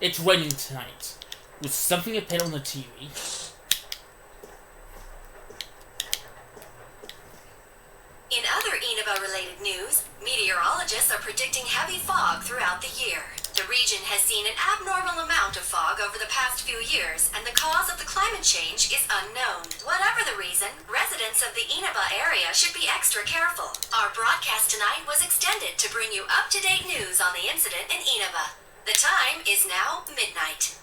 It's raining tonight. Will something appear on the TV? In other Inaba-related news, meteorologists are predicting heavy fog throughout the year. The region has seen an abnormal amount of fog over the past few years, and the cause of the climate change is unknown. Whatever the reason, residents of the Inaba area should be extra careful. Our broadcast tonight was extended to bring you up-to-date news on the incident in Inaba. The time is now midnight.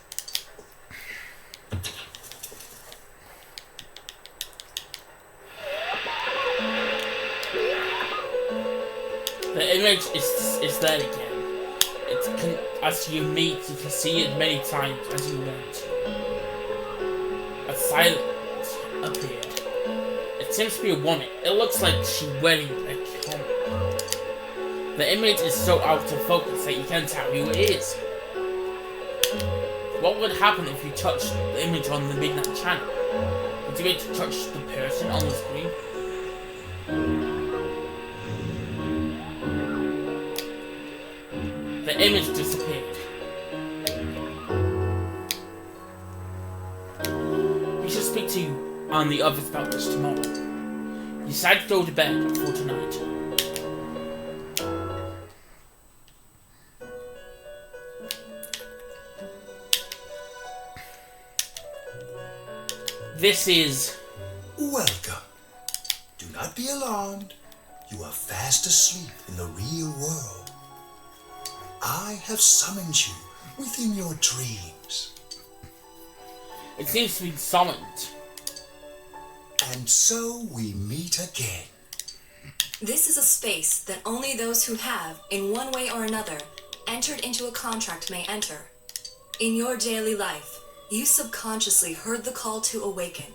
The image is there again. As you meet, you can see it many times as you want. A silence appears. It seems to be a woman. It looks like she's wearing a coat. The image is so out of focus that you can't tell who it is. What would happen if you touched the image on the Midnight channel? Would you be able to touch the person on the screen? The image disappeared. We should speak to you on the others about this tomorrow. You decided to go to bed for tonight. This is... Welcome. Do not be alarmed. You are fast asleep in the real world. I have summoned you within your dreams. It seems to be summoned. And so we meet again. This is a space that only those who have, in one way or another, entered into a contract may enter. In your daily life, you subconsciously heard the call to awaken,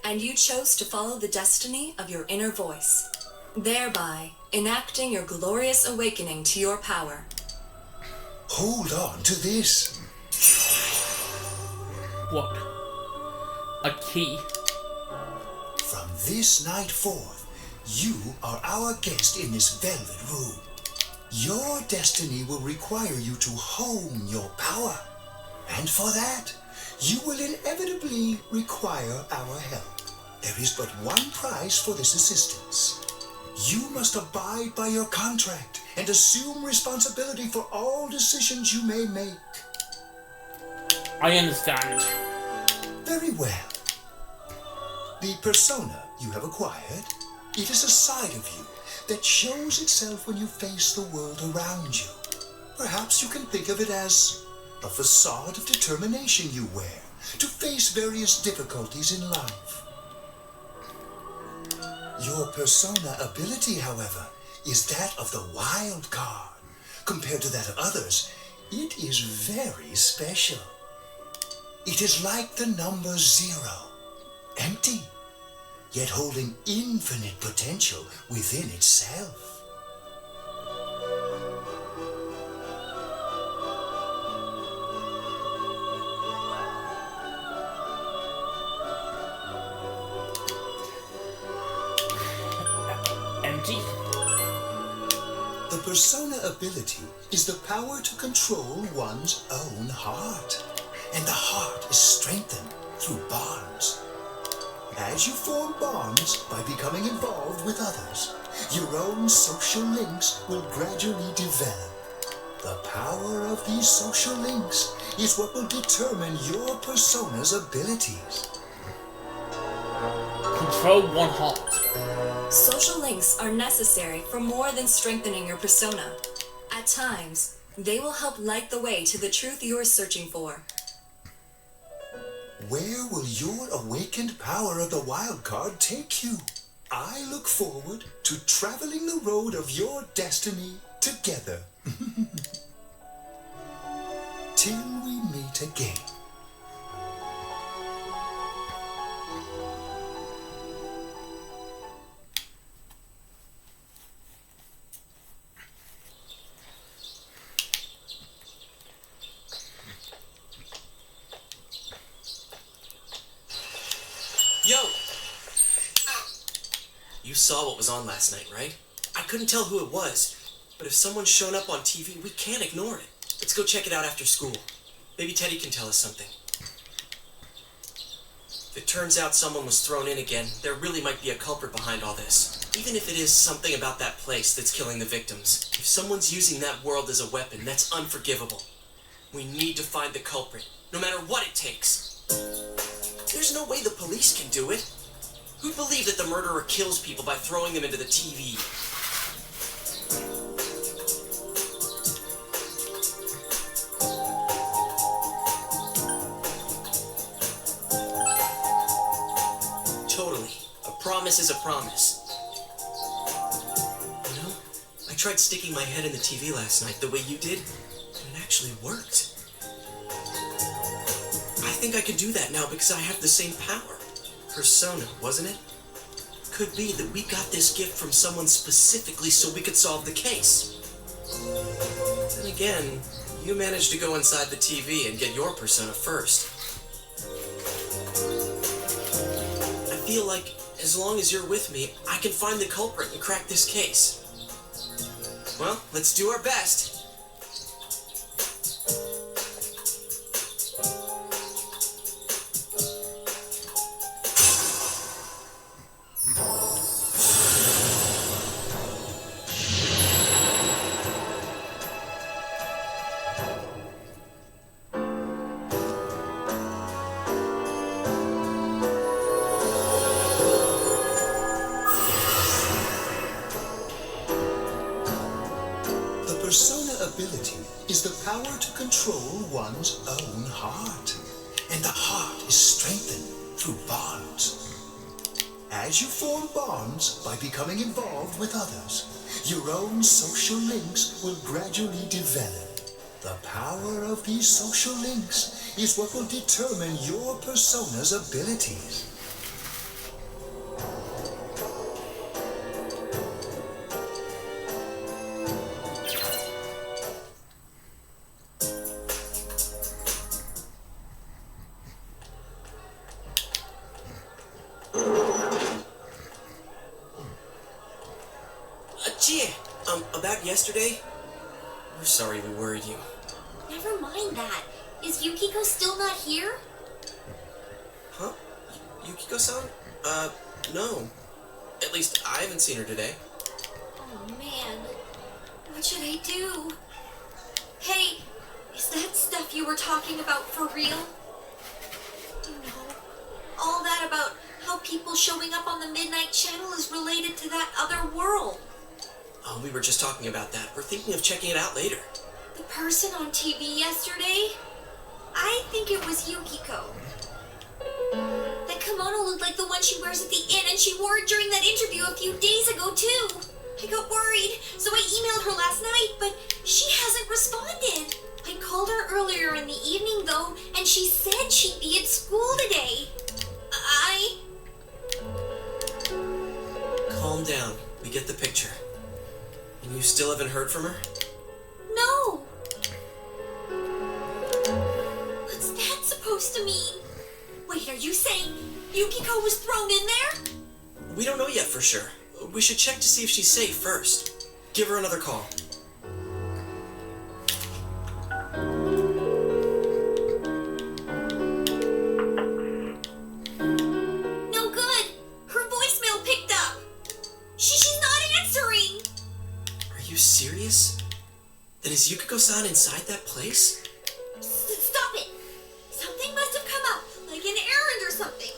and you chose to follow the destiny of your inner voice, thereby enacting your glorious awakening to your power. Hold on to this. What? A key? From this night forth, you are our guest in this velvet room. Your destiny will require you to hone your power. And for that, you will inevitably require our help. There is but one price for this assistance. You must abide by your contract and assume responsibility for all decisions you may make. I understand. Very well. The persona you have acquired, it is a side of you that shows itself when you face the world around you. Perhaps you can think of it as a facade of determination you wear to face various difficulties in life. Your persona ability, however, is that of the wild card. Compared to that of others, it is very special. It is like the number 0, empty, yet holding infinite potential within itself. Empty? The persona ability is the power to control one's own heart. And the heart is strengthened through bonds. As you form bonds by becoming involved with others, your own social links will gradually develop. The power of these social links is what will determine your persona's abilities. Control one heart. Social links are necessary for more than strengthening your persona. At times, they will help light the way to the truth you're searching for. Where will your awakened power of the wild card take you? I look forward to traveling the road of your destiny together. Till we meet again. Yo! You saw what was on last night, right? I couldn't tell who it was, but if someone's shown up on TV, we can't ignore it. Let's go check it out after school. Maybe Teddy can tell us something. If it turns out someone was thrown in again, there really might be a culprit behind all this. Even if it is something about that place that's killing the victims. If someone's using that world as a weapon, that's unforgivable. We need to find the culprit, no matter what it takes. There's no way the police can do it. Who'd believe that the murderer kills people by throwing them into the TV? Totally. A promise is a promise. You know, I tried sticking my head in the TV last night the way you did, and it actually worked. I think I can do that now because I have the same power. Persona, wasn't it? Could be that we got this gift from someone specifically so we could solve the case. Then again, you managed to go inside the TV and get your persona first. I feel like as long as you're with me, I can find the culprit and crack this case. Well, let's do our best. Persona ability is the power to control one's own heart. And the heart is strengthened through bonds. As you form bonds by becoming involved with others, your own social links will gradually develop. The power of these social links is what will determine your persona's abilities. About yesterday? We're sorry we worried you. Never mind that. Is Yukiko still not here? Huh? Yukiko-san? No. At least I haven't seen her today. Oh man. What should I do? Hey, is that stuff you were talking about for real? You know, all that about how people showing up on the Midnight Channel is related to that other world. Oh, we were just talking about that. We're thinking of checking it out later. The person on TV yesterday? I think it was Yukiko. That kimono looked like the one she wears at the inn, and she wore it during that interview a few days ago, too. I got worried, so I emailed her last night, but she hasn't responded. I called her earlier in the evening, though, and she said she'd be at school today. Calm down. We get the picture. And you still haven't heard from her? No. What's that supposed to mean? Wait, are you saying Yukiko was thrown in there? We don't know yet for sure. We should check to see if she's safe first. Give her another call. No good. Her voicemail picked up. She's not answering. Are you serious? Then is Yukiko-san inside that place? Stop it. Something must have come up, like an errand or something.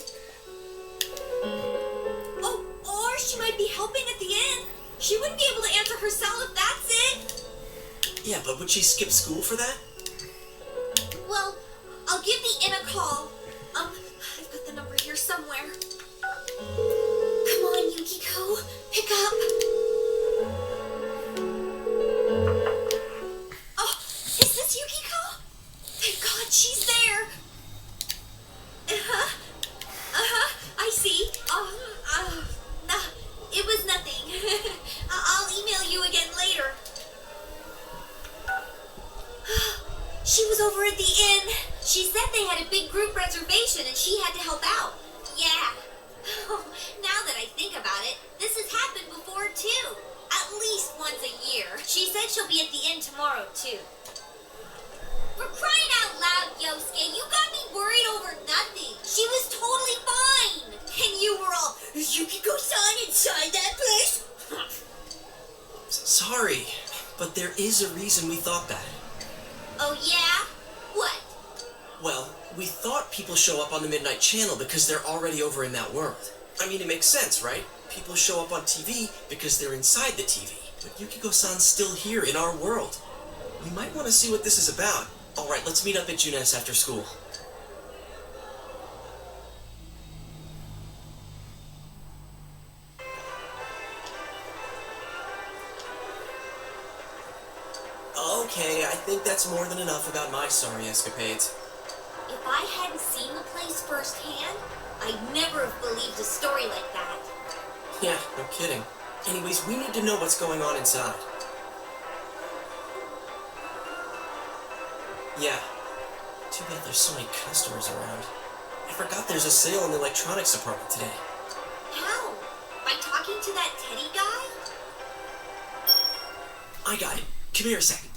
Oh, or she might be helping at the inn. She wouldn't be able to answer herself if that's it. Yeah, but would she skip school for that? Well, I'll give the inn a call. I've got the number here somewhere. Come on, Yukiko. Pick up. Oh, is this Yukiko? Thank God she's there. I see. Nah, it was nothing. I'll email you again later. She was over at the inn. She said they had a big group reservation and she had to help out. Yeah. Now that I think about it, this has happened before too. At least once a year. She said she'll be at the inn tomorrow too. For crying out loud, But there is a reason we thought that. Oh yeah? What? Well, we thought people show up on the Midnight Channel because they're already over in that world. I mean, it makes sense, right? People show up on TV because they're inside the TV. But Yukiko-san's still here in our world. We might want to see what this is about. Alright, let's meet up at Junes after school. Okay, I think that's more than enough about my sorry escapades. If I hadn't seen the place firsthand, I'd never have believed a story like that. Yeah, no kidding. Anyways, we need to know what's going on inside. Yeah. Too bad there's so many customers around. I forgot there's a sale in the electronics department today. How? By talking to that Teddy guy? I got it. Come here a second.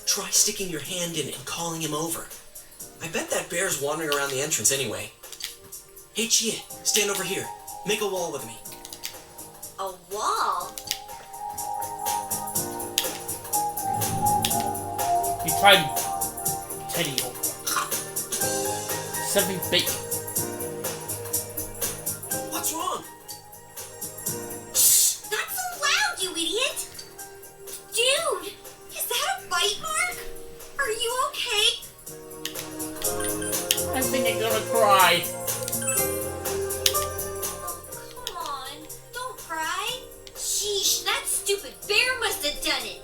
Try sticking your hand in and calling him over. I bet that bear's wandering around the entrance anyway. Hey, Chie, stand over here. Make a wall with me. A wall? We tried Teddy over. Something big. What's wrong? Not so loud, you idiot! Dude, is that a bite mark? Are you okay? I think I'm gonna cry. Oh, come on. Don't cry. Sheesh, that stupid bear must have done it.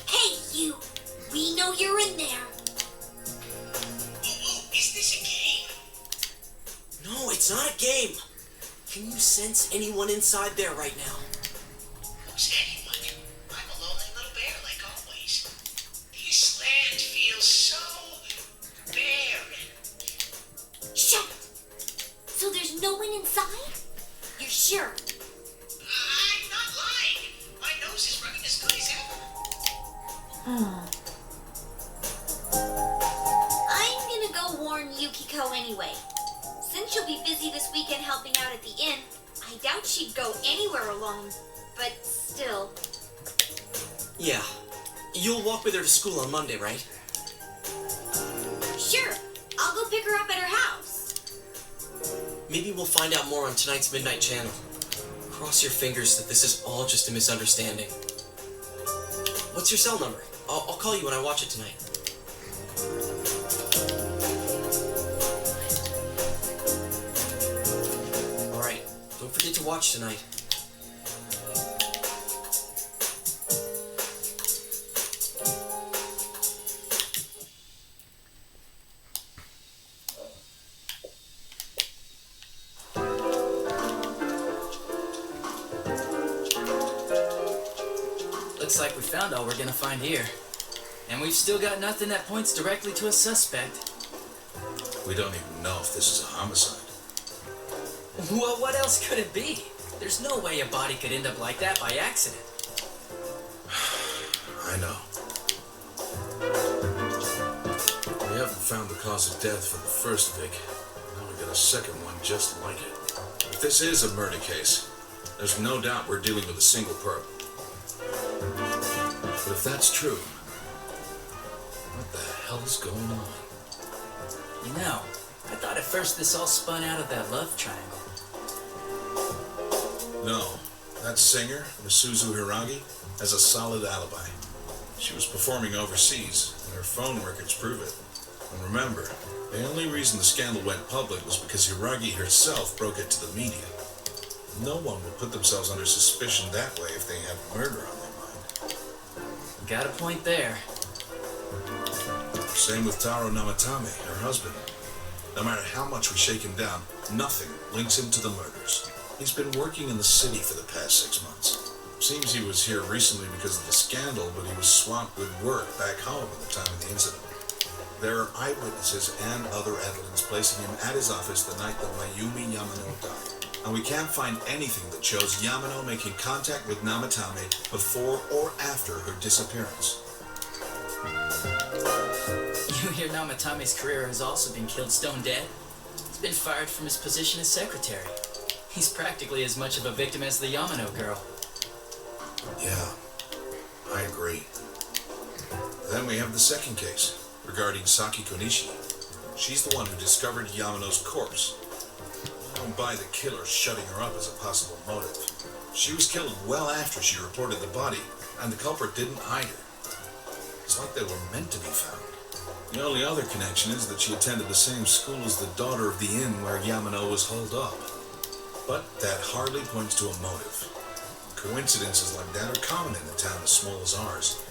Hey, you. We know you're in there. Oh, is this a game? No, it's not a game. Can you sense anyone inside there right now? Who's anyone? I'm a lonely little bear like always. This land feels so barren. Shut it. So there's no one inside? You're sure? I'm not lying. My nose is running as good as ever. I'm gonna go warn Yukiko anyway. Since she'll be busy this weekend helping out at the inn, I doubt she'd go anywhere alone. But still. Yeah. You'll walk with her to school on Monday, right? Sure, I'll go pick her up at her house. Maybe we'll find out more on tonight's Midnight Channel. Cross your fingers that this is all just a misunderstanding. What's your cell number? I'll call you when I watch it tonight. Alright, don't forget to watch tonight. Looks like we found all we're gonna find here. And we've still got nothing that points directly to a suspect. We don't even know if this is a homicide. Well, what else could it be? There's no way a body could end up like that by accident. I know. We haven't found the cause of death for the first Vic. Now we got a second one just like it. If this is a murder case, there's no doubt we're dealing with a single perp. But if that's true, what the hell's going on? You know, I thought at first this all spun out of that love triangle. No, that singer, Misuzu Hiragi, has a solid alibi. She was performing overseas, and her phone records prove it. And remember, the only reason the scandal went public was because Hiragi herself broke it to the media. No one would put themselves under suspicion that way if they had murder on their mind. Got a point there. Same with Taro Namatame, her husband. No matter how much we shake him down, nothing links him to the murders. He's been working in the city for the past 6 months. Seems he was here recently because of the scandal, but he was swamped with work back home at the time of the incident. There are eyewitnesses and other evidence placing him at his office the night that Mayumi Yamano died. And we can't find anything that shows Yamano making contact with Namatame before or after her disappearance. You hear Namatame's career has also been killed stone dead? He's been fired from his position as secretary. He's practically as much of a victim as the Yamano girl. Yeah, I agree. Then we have the second case, regarding Saki Konishi. She's the one who discovered Yamano's corpse. I don't buy the killer shutting her up as a possible motive. She was killed well after she reported the body, and the culprit didn't hide her. It's like they were meant to be found. The only other connection is that she attended the same school as the daughter of the inn where Yamano was holed up. But that hardly points to a motive. Coincidences like that are common in a town as small as ours.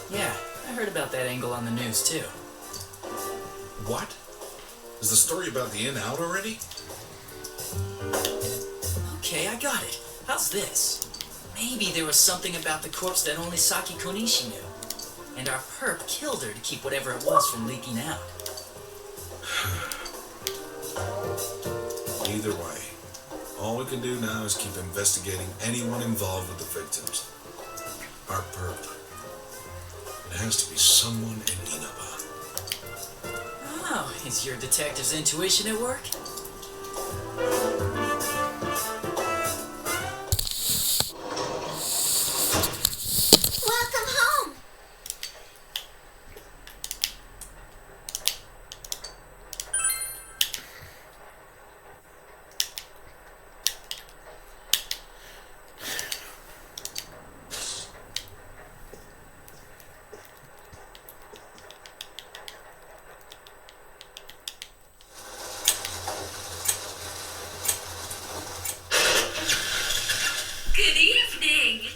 Yeah, I heard about that angle on the news too. What? Is the story about the inn out already? Okay, I got it. How's this? Maybe there was something about the corpse that only Saki Konishi knew. And our perp killed her to keep whatever it was from leaking out. Either way, all we can do now is keep investigating anyone involved with the victims. Our perp. It has to be someone in Inaba. Oh, is your detective's intuition at work? Welcome home. Good evening!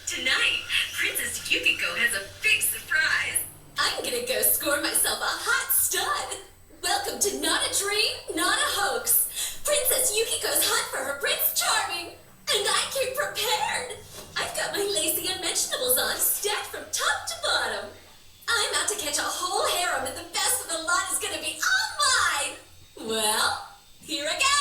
Tonight, Princess Yukiko has a big surprise. I'm gonna go score myself a hot stud. Welcome to Not a Dream, Not a Hoax. Princess Yukiko's hunt for her Prince Charming. And I came prepared. I've got my lacy unmentionables on, stacked from top to bottom. I'm out to catch a whole harem, and the best of the lot is gonna be all mine. Well, here I go.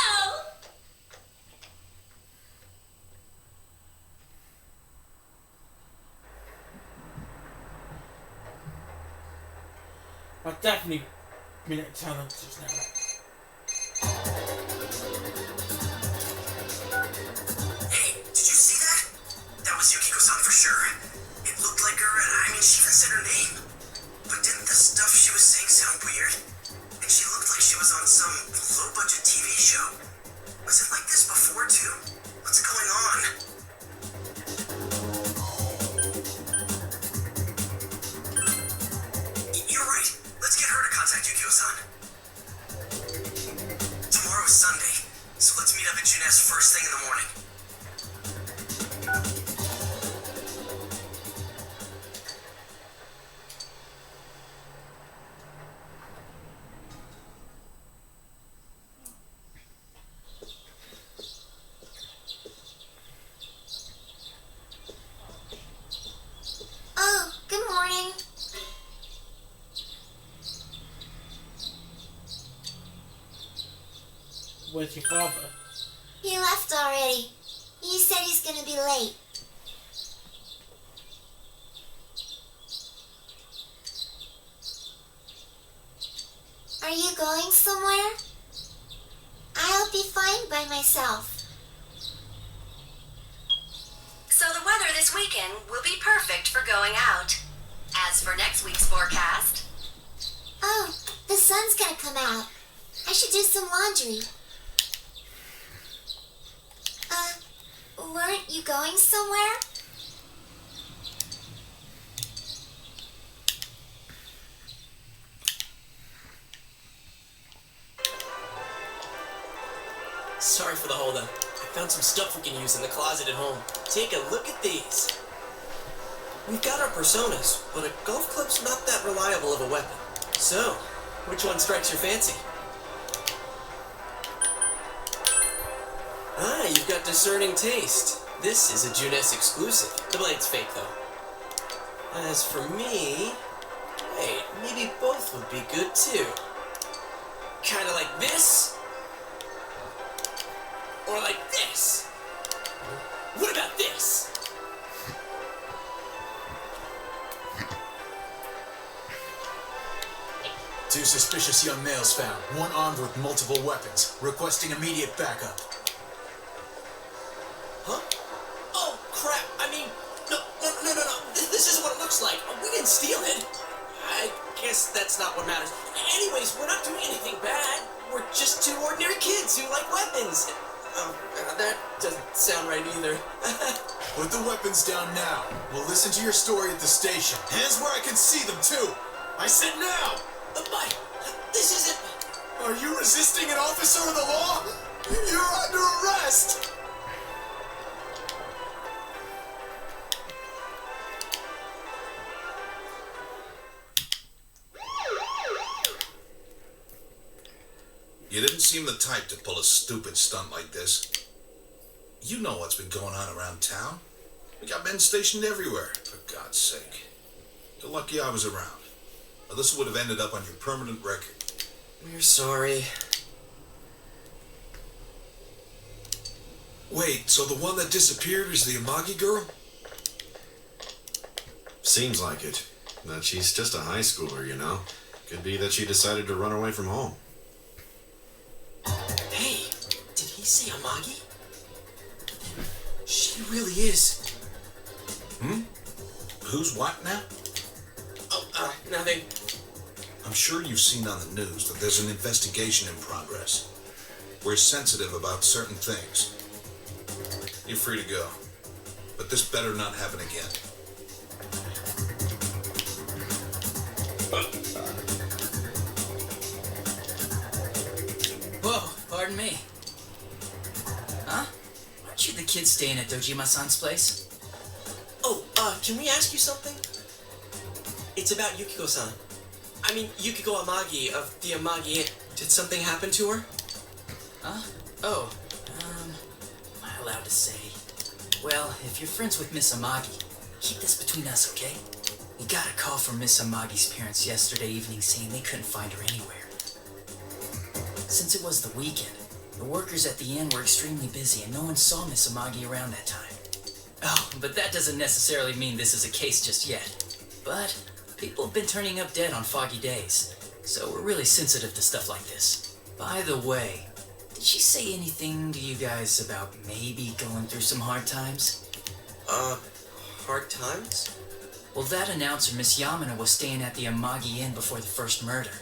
I've definitely been at talent just now. Hey, did you see that? That was Yukiko-san for sure. It looked like her, I mean, she even said her name. But didn't the stuff she was saying sound weird? And she looked like she was on some low-budget TV show. Was it like this before, too? What's going on? You're right. Let's get her to contact Yukio-san. Tomorrow is Sunday, so let's meet up at Junes first thing in the morning. Oh, good morning. Where's your father? He left already. He said he's gonna be late. Are you going somewhere? I'll be fine by myself. So the weather this weekend will be perfect for going out. As for next week's forecast, Oh, the sun's gonna come out. I should do some laundry. Weren't you going somewhere? Sorry for the holdup. I found some stuff we can use in the closet at home. Take a look at these. We've got our personas, but a golf club's not that reliable of a weapon. So, which one strikes your fancy? Ah, you've got discerning taste. This is a Junes exclusive. The blade's fake, though. As for me... Wait, maybe both would be good, too. Kinda like this? Or like this? What about this? 2 suspicious young males found, one armed with multiple weapons, requesting immediate backup. Huh? Oh, crap. I mean, no. This isn't what it looks like. We didn't steal it. I guess that's not what matters. Anyways, we're not doing anything bad. We're just 2 ordinary kids who like weapons. Oh, that doesn't sound right either. Put the weapons down now. We'll listen to your story at the station. Hands where I can see them, too. I said now! But this isn't... Are you resisting an officer of the law? You're under arrest! You didn't seem the type to pull a stupid stunt like this. You know what's been going on around town. We got men stationed everywhere, for God's sake. You're lucky I was around. Or this would have ended up on your permanent record. We're sorry. Wait, so the one that disappeared is the Amagi girl? Seems like it. But she's just a high schooler, you know. Could be that she decided to run away from home. Hey, did he say Amagi? She really is. Who's what now? Oh, nothing. I'm sure you've seen on the news that there's an investigation in progress. We're sensitive about certain things. You're free to go. But this better not happen again. Whoa, pardon me. Huh? Aren't you the kid staying at Dojima-san's place? Oh, can we ask you something? It's about Yukiko-san. I mean, Yukiko Amagi of the Amagi Inn. Did something happen to her? Huh? Oh, am I allowed to say? Well, if you're friends with Miss Amagi, keep this between us, okay? We got a call from Miss Amagi's parents yesterday evening saying they couldn't find her anywhere. Since it was the weekend, the workers at the inn were extremely busy and no one saw Miss Amagi around that time. Oh, but that doesn't necessarily mean this is a case just yet. But people have been turning up dead on foggy days, so we're really sensitive to stuff like this. By the way, did she say anything to you guys about maybe going through some hard times? Hard times? Well, that announcer, Miss Yamano, was staying at the Amagi Inn before the first murder.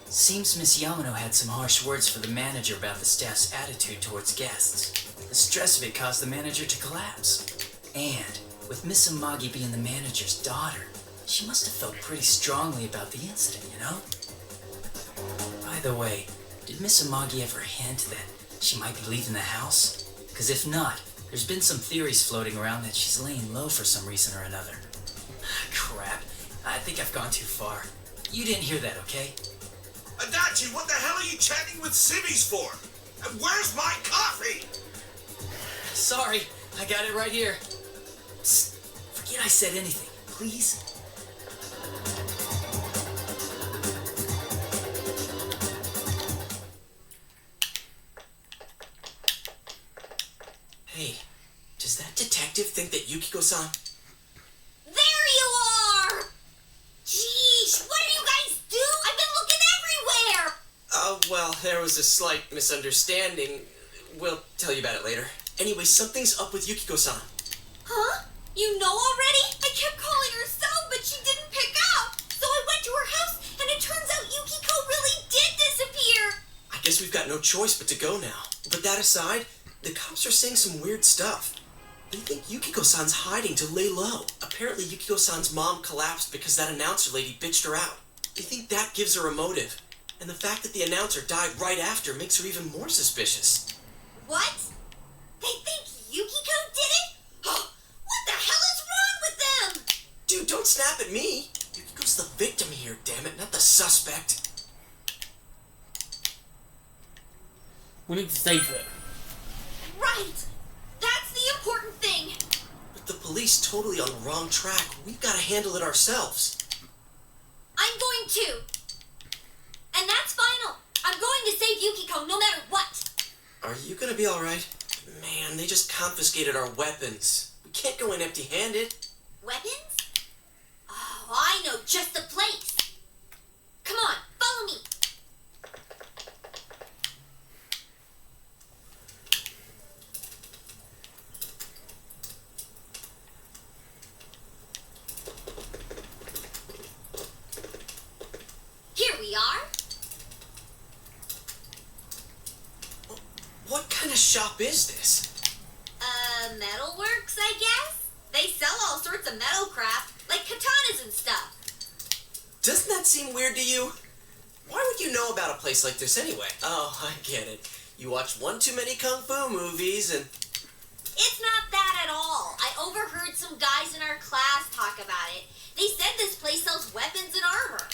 Seems Miss Yamano had some harsh words for the manager about the staff's attitude towards guests. The stress of it caused the manager to collapse. And, with Miss Amagi being the manager's daughter, she must have felt pretty strongly about the incident, you know? By the way, did Miss Amagi ever hint that she might be leaving the house? Because if not, there's been some theories floating around that she's laying low for some reason or another. Crap, I think I've gone too far. You didn't hear that, okay? Adachi, what the hell are you chatting with civvies for? And where's my coffee? Sorry, I got it right here. Psst, forget I said anything, please. Hey, does that detective think that Yukiko-san... There you are! Jeez, what do you guys do? I've been looking everywhere! Well, there was a slight misunderstanding. We'll tell you about it later. Anyway, something's up with Yukiko-san. Huh? You know already? I kept calling her so, but she didn't pick up. So I went to her house, and it turns out Yukiko really did disappear. I guess we've got no choice but to go now. But that aside, the cops are saying some weird stuff. They think Yukiko-san's hiding to lay low. Apparently Yukiko-san's mom collapsed because that announcer lady bitched her out. They think that gives her a motive. And the fact that the announcer died right after makes her even more suspicious. What? They think Yukiko did it? What the hell is wrong with them? Dude, don't snap at me. Yukiko's the victim here, damn it, not the suspect. We need to save her. Right. That's the important thing. But the police totally on the wrong track. We've got to handle it ourselves. I'm going to. And that's final. I'm going to save Yukiko no matter what. Are you gonna be alright? Man, they just confiscated our weapons. We can't go in empty-handed. Weapons? Oh, I know just the place. Come on, follow me. kind of shop is this? Metalworks, I guess? They sell all sorts of metal crap, like katanas and stuff. Doesn't that seem weird to you? Why would you know about a place like this anyway? Oh, I get it. You watch one too many kung fu movies and... It's not that at all. I overheard some guys in our class talk about it. They said this place sells weapons and armor.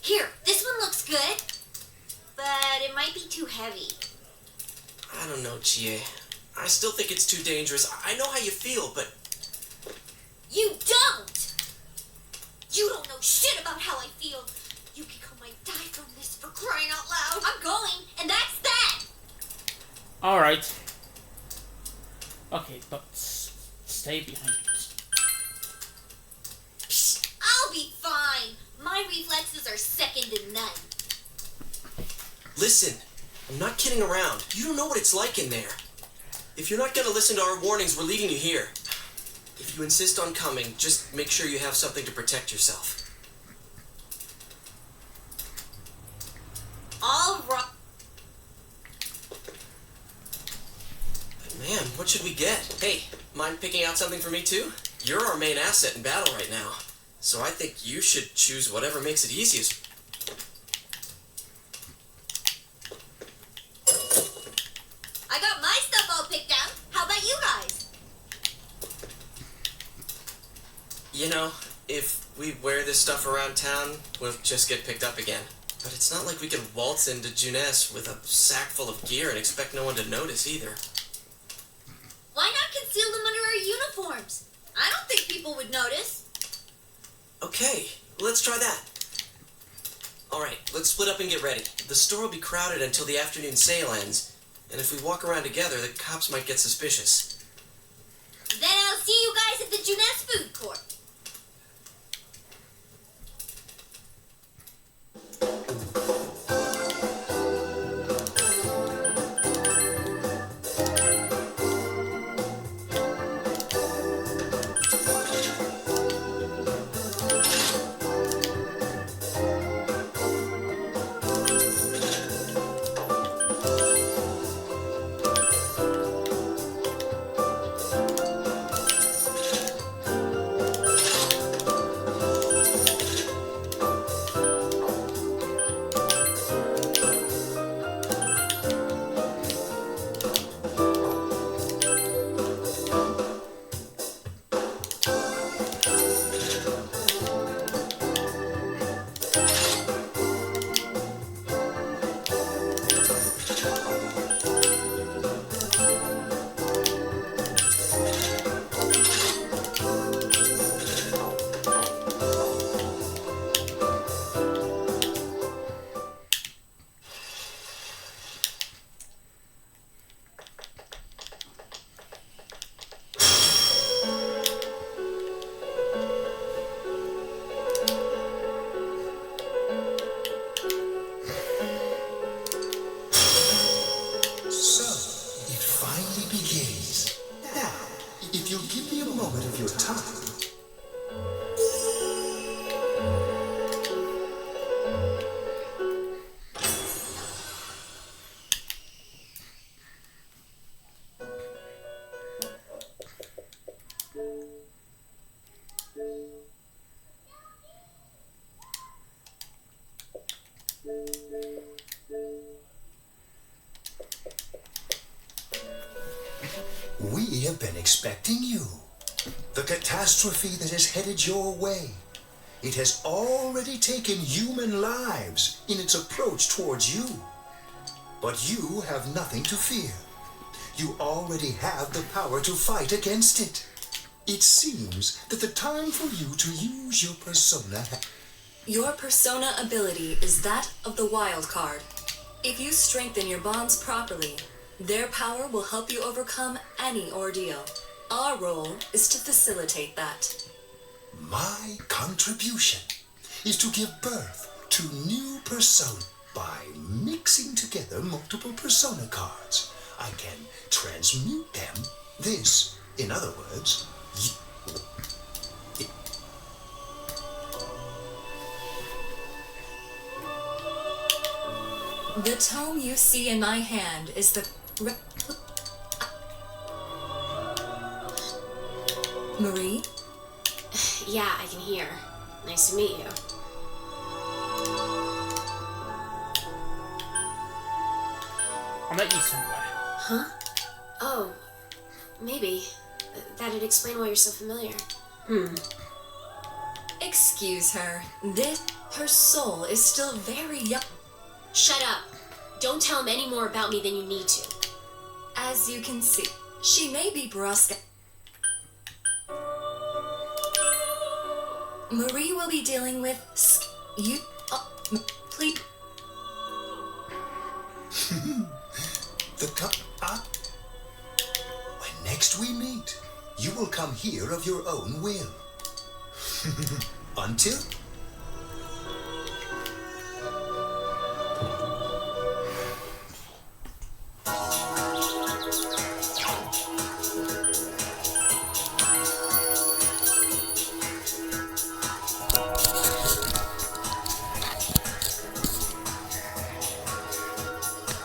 Here, this one looks good, but it might be too heavy. I don't know, Chie. I still think it's too dangerous. I know how you feel, but... You don't! You don't know shit about how I feel. Yukiko might die from this, for crying out loud. I'm going, and that's that! Alright. Okay, but stay behind us. Psst, I'll be fine. My reflexes are second to none. Listen, I'm not kidding around. You don't know what it's like in there. If you're not gonna listen to our warnings, we're leaving you here. If you insist on coming, just make sure you have something to protect yourself. All right. Man, what should we get? Hey, mind picking out something for me too? You're our main asset in battle right now, so I think you should choose whatever makes it easiest. I got my stuff all picked out. How about you guys? You know, if we wear this stuff around town, we'll just get picked up again. But it's not like we can waltz into Junes with a sack full of gear and expect no one to notice either. Why not conceal them under our uniforms? I don't think people would notice. Okay, let's try that. Alright, let's split up and get ready. The store will be crowded until the afternoon sale ends, and if we walk around together, the cops might get suspicious. Then I'll see you guys at the Junes food court. We have been expecting you. The catastrophe that is headed your way. It has already taken human lives in its approach towards you. But you have nothing to fear. You already have the power to fight against it. It seems that the time for you to use your persona Your persona ability is that of the wild card. If you strengthen your bonds properly, their power will help you overcome any ordeal. Our role is to facilitate that. My contribution is to give birth to new persona by mixing together multiple persona cards. I can transmute them. This, in other words, The tome you see in my hand is the... Marie? Yeah, I can hear. Nice to meet you. I met you somewhere. Huh? Oh, maybe. That'd explain why you're so familiar. Excuse her. Her soul is still very young. Shut up. Don't tell him any more about me than you need to. As you can see, she may be brusque. Marie will be dealing with you. Please. When next we meet, you will come here of your own will. Until